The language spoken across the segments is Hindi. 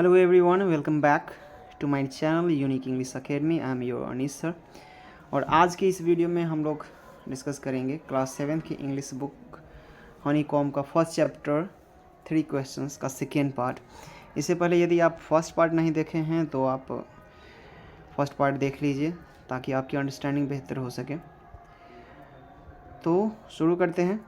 Hello everyone, welcome back to my channel unique English academy. I am your Anees sir. और आज की इस वीडियो में हम लोग डिस्कस करेंगे क्लास 7 की इंग्लिश बुक हनी कॉम का फर्स्ट चैप्टर 3 क्वेश्चंस का सेकेंड पार्ट। इससे पहले यदि आप फर्स्ट पार्ट नहीं देखे हैं तो आप फर्स्ट पार्ट देख लीजिए ताकि आपकी अंडरस्टैंडिंग बेहतर हो सके। तो शुरू करते हैं।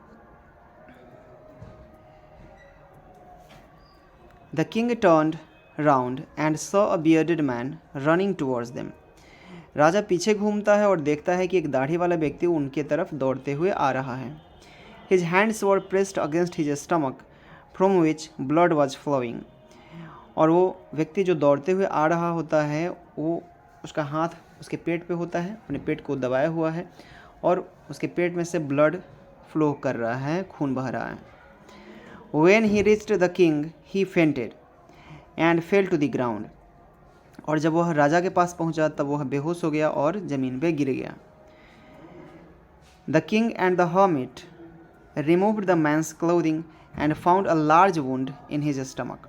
The king turned round and saw a bearded man running towards them. राजा पीछे घूमता है और देखता है कि एक दाढ़ी वाला व्यक्ति उनके तरफ दौड़ते हुए आ रहा है। His hands were pressed against his stomach, from which blood was flowing. और वो व्यक्ति जो दौड़ते हुए आ रहा होता है वो उसका हाथ उसके पेट पे होता है, अपने पेट को दबाया हुआ है और उसके पेट में से ब्लड फ्लो कर रहा है, खून बह रहा है। When he reached the king, he fainted and fell to the ground. और जब वह राजा के पास पहुंचा तब वह बेहोश हो गया और ज़मीन पे गिर गया। The king and the hermit removed the man's clothing and found a large wound in his stomach.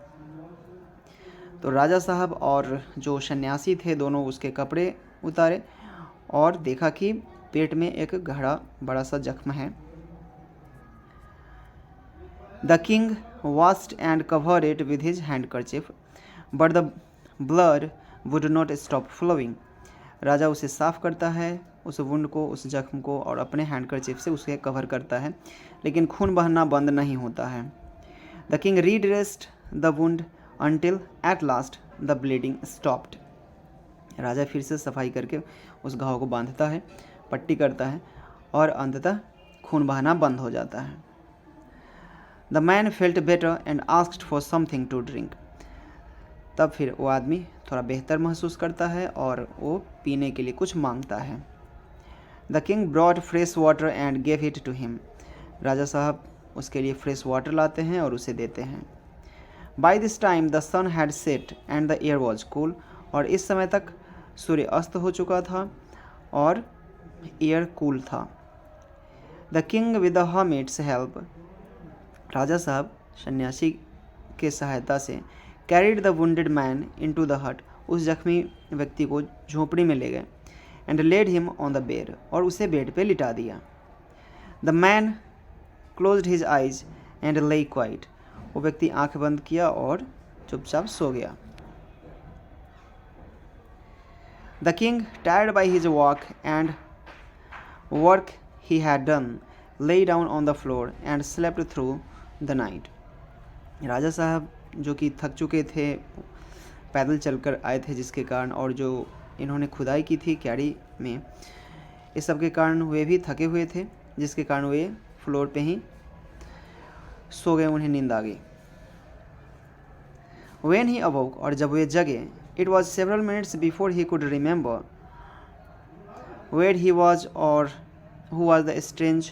तो राजा साहब और जो सन्यासी थे दोनों उसके कपड़े उतारे और देखा कि पेट में एक गहरा बड़ा सा जख्म है। The king washed and covered it with his handkerchief, but the blood would not stop flowing. राजा उसे साफ करता है, उस वुंड को, उस जख्म को, और अपने हैंडकरचिप से उसे कवर करता है, लेकिन खून बहना बंद नहीं होता है। The king redressed the wound until at last the bleeding stopped. राजा फिर से सफाई करके उस घाव को बांधता है, पट्टी करता है और अंततः खून बहना बंद हो जाता है। The man felt better and asked for something to drink. तब फिर वो आदमी थोड़ा बेहतर महसूस करता है और वो पीने के लिए कुछ मांगता है। The king brought fresh water and gave it to him. राजा साहब उसके लिए फ्रेश वाटर लाते हैं और उसे देते हैं। By this time the sun had set and the air was cool. और इस समय तक सूर्य अस्त हो चुका था और एयर कूल था। The king with the hermit's help, राजा साहब सन्यासी के सहायता से carried the wounded man into the hut, उस जख्मी व्यक्ति को झोपड़ी में ले गए। And laid him on the bed, और उसे बेड पे लिटा दिया। The man closed his eyes and lay quiet, वो व्यक्ति आंख बंद किया और चुपचाप सो गया। The king tired by his walk and work he had done lay down on the floor and slept through the night. राजा साहब जो कि थक चुके थे, पैदल चलकर आए थे जिसके कारण, और जो इन्होंने खुदाई की थी क्यारी में, इस सब के कारण वे भी थके हुए थे जिसके कारण वे फ्लोर पे ही सो गए, उन्हें नींद आ गई। When he awoke, और जब वे जगे, it was several minutes before he could remember where he was or who was the strange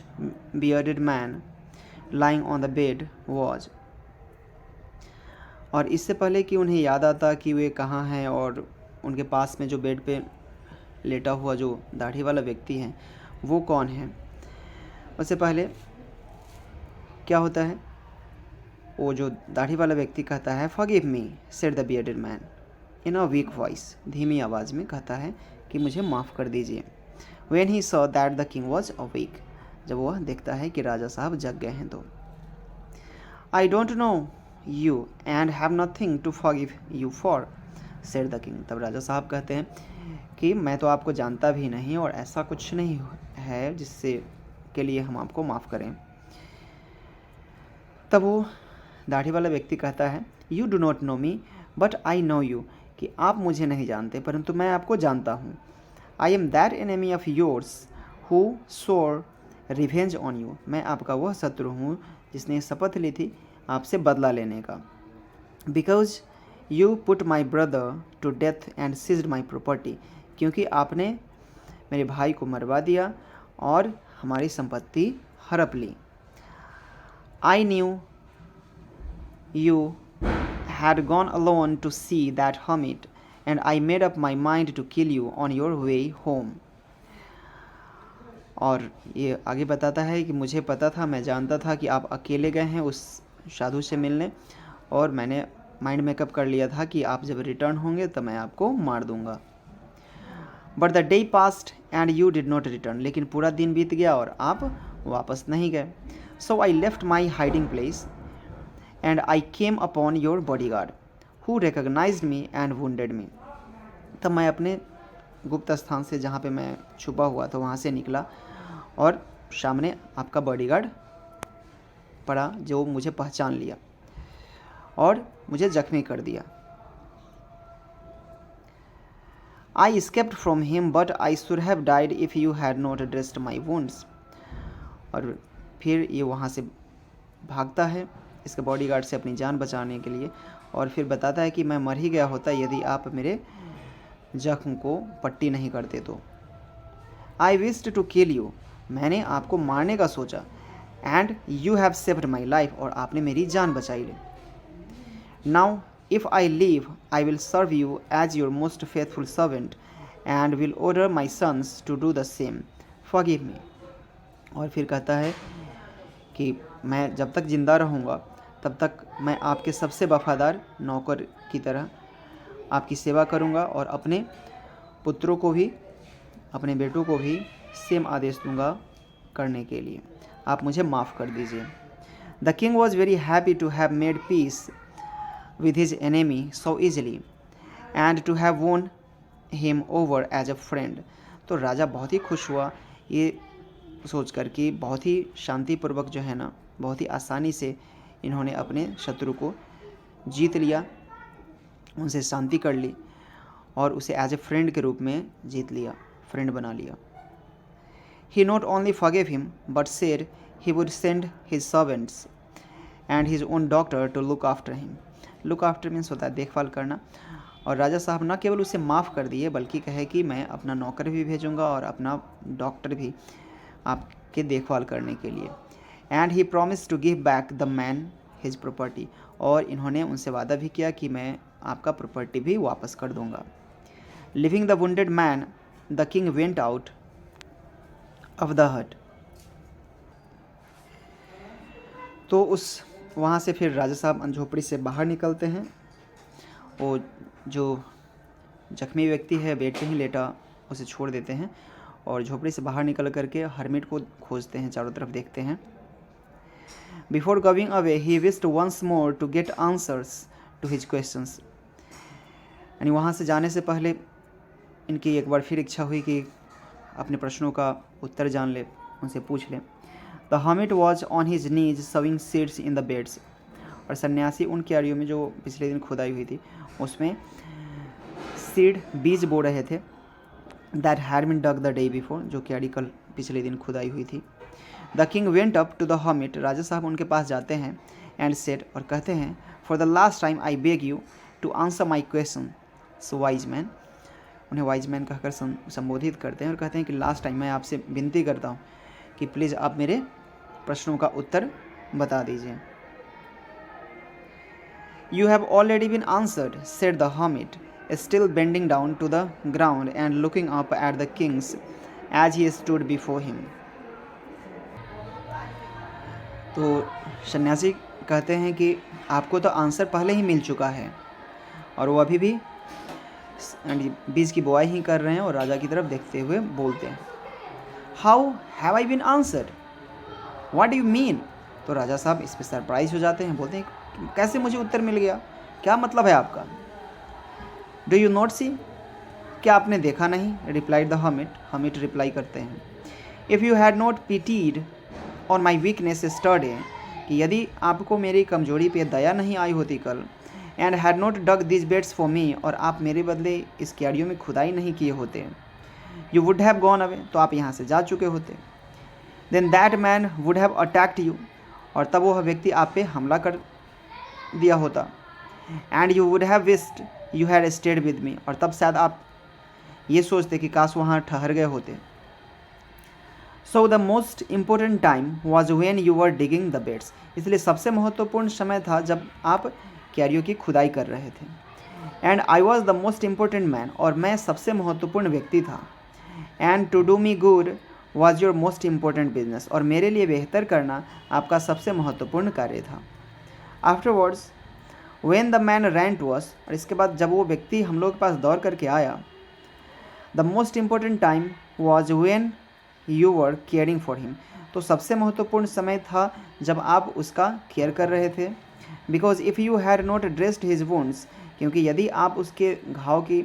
bearded man lying on the bed was. और इससे पहले कि उन्हें याद आता कि वे कहाँ हैं और उनके पास में जो बेड पे लेटा हुआ जो दाढ़ी वाला व्यक्ति है वो कौन है, उससे पहले क्या होता है, वो जो दाढ़ी वाला व्यक्ति कहता है forgive me said the bearded man in a week voice, धीमी आवाज़ में कहता है कि मुझे माफ़ कर दीजिए। When he saw that the king was awake, जब वह देखता है कि राजा साहब जग गए हैं तो I don't know you and have nothing to forgive you for, said the king. तब राजा साहब कहते हैं कि मैं तो आपको जानता भी नहीं और ऐसा कुछ नहीं है जिससे के लिए हम आपको माफ़ करें। तब वो दाढ़ी वाला व्यक्ति कहता है You do not know me but I know you, कि आप मुझे नहीं जानते परंतु मैं आपको जानता हूँ। I am that enemy of yours who swore revenge on you. मैं आपका वह शत्रु हूँ जिसने शपथ ली थी आपसे बदला लेने का। Because you put my brother to death and seized my property. क्योंकि आपने मेरे भाई को मरवा दिया और हमारी संपत्ति हड़प ली। I knew you had gone alone to see that hermit and I made up my mind to kill you on your way home. और ये आगे बताता है कि मुझे पता था, मैं जानता था कि आप अकेले गए हैं उस साधु से मिलने, और मैंने माइंड मेकअप कर लिया था कि आप जब रिटर्न होंगे तो मैं आपको मार दूंगा। But the day past and you did not return, लेकिन पूरा दिन बीत गया और आप वापस नहीं गए। So I left my hiding place and I came upon your bodyguard who recognised me and wounded me. तब मैं अपने गुप्त स्थान से, जहाँ पे मैं छुपा हुआ था, वहाँ से निकला और सामने आपका बॉडीगार्ड पड़ा जो मुझे पहचान लिया और मुझे जख्मी कर दिया। आई escaped from him but I should have died if you had not dressed my wounds। और फिर ये वहाँ से भागता है इसके बॉडीगार्ड से अपनी जान बचाने के लिए, और फिर बताता है कि मैं मर ही गया होता यदि आप मेरे जख्म को पट्टी नहीं करते तो। आई wished to kill you, मैंने आपको मारने का सोचा। And you have saved my life, और आपने मेरी जान बचाई ली। Now if I live I will serve you as your most faithful servant and will order my sons to do the same, forgive me. और फिर कहता है कि मैं जब तक ज़िंदा रहूँगा तब तक मैं आपके सबसे वफादार नौकर की तरह आपकी सेवा करूँगा और अपने पुत्रों को भी, अपने बेटों को भी सेम आदेश दूंगा करने के लिए। आप मुझे माफ़ कर दीजिए। The king was very happy to have made peace with his enemy so easily and to have won him over as a friend. तो राजा बहुत ही खुश हुआ ये सोच कर कि बहुत ही शांतिपूर्वक जो है ना, बहुत ही आसानी से इन्होंने अपने शत्रु को जीत लिया, उनसे शांति कर ली और उसे एज ए फ्रेंड के रूप में जीत लिया, फ्रेंड बना लिया। He not only forgave him but said he would send his servants and his own doctor to look after him। Look after means होता है देखभाल करना। और राजा साहब न केवल उसे माफ़ कर दिए बल्कि कहे कि मैं अपना नौकर भी भेजूंगा और अपना डॉक्टर भी आपके देखभाल करने के लिए। And he promised to give back the man his property, और इन्होंने उनसे वादा भी किया कि मैं आपका प्रॉपर्टी भी वापस कर दूंगा। Leaving the wounded man, the king went out of the hut। तो उस वहाँ से फिर राजा साहब झोपड़ी से बाहर निकलते हैं। वो जो जख्मी व्यक्ति है बेड पे ही लेटा उसे छोड़ देते हैं और झोपड़ी से बाहर निकल करके हर्मिट को खोजते हैं, चारों तरफ देखते हैं। Before going away he wished once more to get answers to his questions. यानी वहाँ से जाने से पहले इनकी एक बार फिर इच्छा हुई कि अपने प्रश्नों का उत्तर जान ले, उनसे पूछ लें। The hermit was on his knees sowing seeds in the beds. और सन्यासी उन क्यारियों में जो पिछले दिन खुदाई हुई थी उसमें सीड बीज बो रहे थे। That had been dug the day before, जो क्यारी कल पिछले दिन खुदाई हुई थी। The king went up to the hermit, राजा साहब उनके पास जाते हैं। एंड सेड, और कहते हैं, for the last time I beg you to answer my question so wise man. उन्हें वाइज मैन कहकर संबोधित करते हैं और कहते हैं कि लास्ट टाइम मैं आपसे विनती करता हूँ कि प्लीज़ आप मेरे प्रश्नों का उत्तर बता दीजिए। You have already been answered said the hermit, still bending down to the ground and looking up at the king's as he stood before him. तो सन्यासी कहते हैं कि आपको तो आंसर पहले ही मिल चुका है और वो अभी भी बीज की बुआई ही कर रहे हैं और राजा की तरफ देखते हुए बोलते हैं, how have I been answered, what do you mean. तो राजा साहब इस पर सरप्राइज हो जाते हैं, बोलते हैं कैसे मुझे उत्तर मिल गया, क्या मतलब है आपका। डू यू नॉट सी, क्या आपने देखा नहीं, replied the hermit, hermit reply करते हैं, if you had not pitied on my weakness yesterday, कि यदि आपको मेरी कमजोरी पे दया नहीं आई होती कल, and had not dug this beds for me, और आप मेरे बदले इस क्यारियों में खुदाई नहीं किए होते, you would have gone away, तो आप यहाँ से जा चुके होते। Then that man would have attacked you, और तब वह व्यक्ति आप पे हमला कर दिया होता। And you would have wished you had stayed with me, और तब शायद आप ये सोचते कि काश वहाँ ठहर गए होते। So the most important time was when you were digging the beds, इसलिए सबसे महत्वपूर्ण समय था जब आप क्यारियों की खुदाई कर रहे थे। And I was the most important man, और मैं सबसे महत्वपूर्ण व्यक्ति था। And to do me good was your most important business, और मेरे लिए बेहतर करना आपका सबसे महत्वपूर्ण कार्य था। Afterwards when the man ran to us, और इसके बाद जब वो व्यक्ति हम लोग के पास दौड़ करके आया, the most important time was when you were caring for him, तो सबसे महत्वपूर्ण समय था जब आप उसका केयर कर रहे थे। Because if you had not dressed his wounds, क्योंकि यदि आप उसके घाव की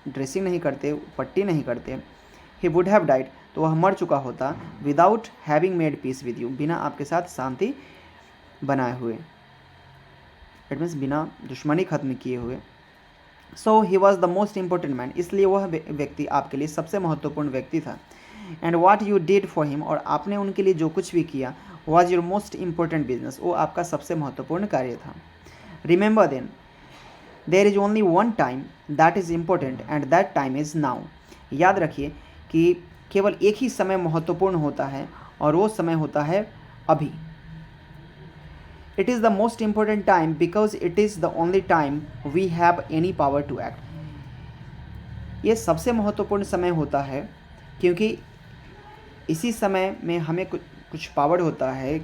ड्रेसिंग नहीं करते, पट्टी नहीं करते, ही वुड हैव डाइड, तो वह मर चुका होता, without having made peace with you, बिना आपके साथ शांति बनाए हुए, इट मीन्स बिना दुश्मनी खत्म किए हुए। So he was the most important man, इसलिए वह व्यक्ति आपके लिए सबसे महत्वपूर्ण व्यक्ति था। And what you did for him, और आपने उनके लिए जो कुछ भी किया, was your most important business, वो आपका सबसे महत्वपूर्ण कार्य था। Remember then there is only one time that is important and that time is now, याद रखिए कि केवल एक ही समय महत्वपूर्ण होता है और वो समय होता है अभी। It is the most important time because it is the only time we have any power to act, ये सबसे महत्वपूर्ण समय होता है क्योंकि इसी समय में हमें कुछ पावर होता है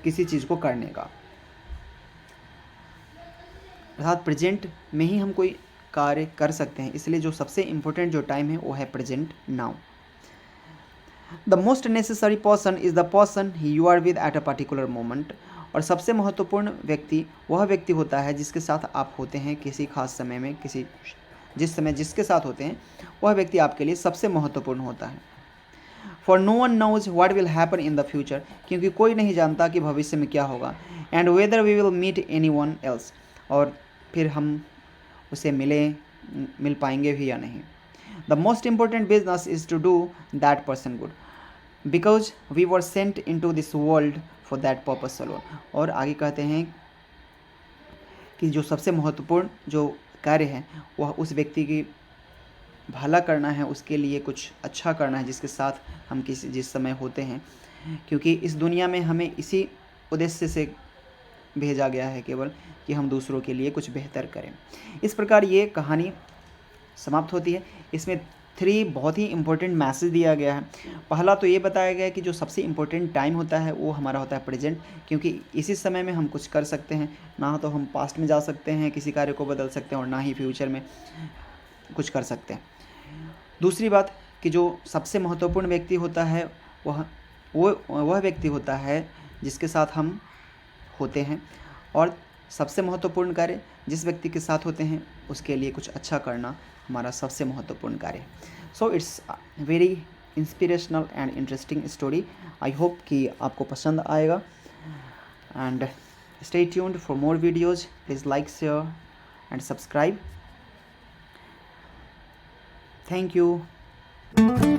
किसी चीज़ को करने का, अर्थात प्रेजेंट में ही हम कोई कार्य कर सकते हैं, इसलिए जो सबसे इम्पोर्टेंट जो टाइम है वो है present now. The most necessary person is the person you are with at a particular moment, और सबसे महत्वपूर्ण व्यक्ति वह व्यक्ति होता है जिसके साथ आप होते हैं किसी खास समय में, जिस समय जिसके साथ होते हैं वह व्यक्ति आपके लिए सबसे महत्वपूर्ण होता है। For no one knows what will happen in the future, क्योंकि कोई नहीं जानता कि भविष्य में क्या होगा। And whether we will meet anyone else, और फिर हम उसे मिल पाएंगे भी या नहीं। The most important business is to do that person good because we were sent into this world for that purpose alone, और आगे कहते हैं कि जो सबसे महत्वपूर्ण जो कार्य है वह उस व्यक्ति की भला करना है, उसके लिए कुछ अच्छा करना है जिसके साथ हम जिस समय होते हैं, क्योंकि इस दुनिया में हमें इसी उद्देश्य से भेजा गया है केवल कि हम दूसरों के लिए कुछ बेहतर करें। इस प्रकार ये कहानी समाप्त होती है। इसमें 3 बहुत ही इम्पोर्टेंट मैसेज दिया गया है। पहला तो ये बताया गया है कि जो सबसे इम्पोर्टेंट टाइम होता है वो हमारा होता है प्रेजेंट, क्योंकि इसी समय में हम कुछ कर सकते हैं, ना तो हम पास्ट में जा सकते हैं किसी कार्य को बदल सकते हैं और ना ही फ्यूचर में कुछ कर सकते हैं। दूसरी बात कि जो सबसे महत्वपूर्ण व्यक्ति होता है वह व्यक्ति होता है जिसके साथ हम होते हैं, और सबसे महत्वपूर्ण कार्य जिस व्यक्ति के साथ होते हैं उसके लिए कुछ अच्छा करना हमारा सबसे महत्वपूर्ण कार्य है। So it's very inspirational and interesting story. I hope कि आपको पसंद आएगा, and stay tuned for more videos. Please like, share and subscribe. Thank you.